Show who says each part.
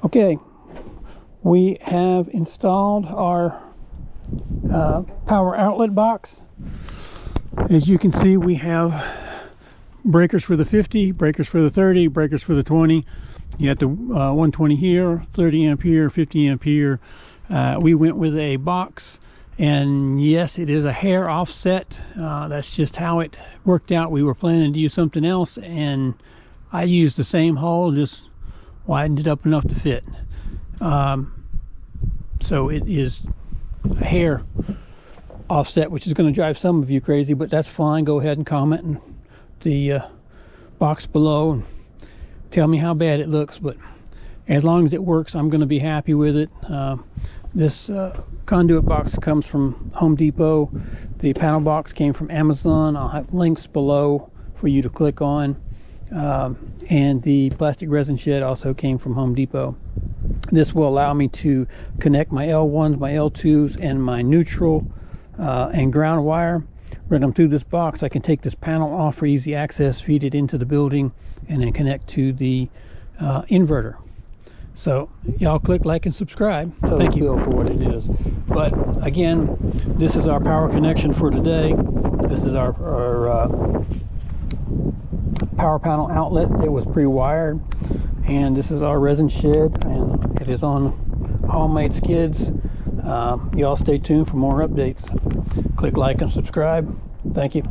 Speaker 1: Okay, we have installed our power outlet box. As you can see, we have breakers for the 50, breakers for the 30, breakers for the 20. You have the 120 here, 30 amp here, 50 amp here. We went with a box, and yes, it is a hair offset. That's just how it worked out. We were planning to use something else, and I used the same hole, just widened it up enough to fit. So it is a hair offset, which is going to drive some of you crazy, but that's fine. Go ahead and comment in the box below and tell me how bad it looks, but as long as it works, I'm going to be happy with it. This conduit box comes from Home Depot. The panel box came from Amazon. I'll have links below for you to click on. And the plastic resin shed also came from Home Depot. This will allow me to connect my L1s, my L2s, and my neutral and ground wire. Run them through this box. I can take this panel off for easy access, feed it into the building, and then connect to the inverter. So y'all click like and subscribe. Thank you. Feel for what it is. But again, this is our power connection for today. This is our power panel outlet. It was pre-wired, and this is our resin shed, and it is on homemade skids. Y'all stay tuned for more updates. Click like and subscribe. Thank you.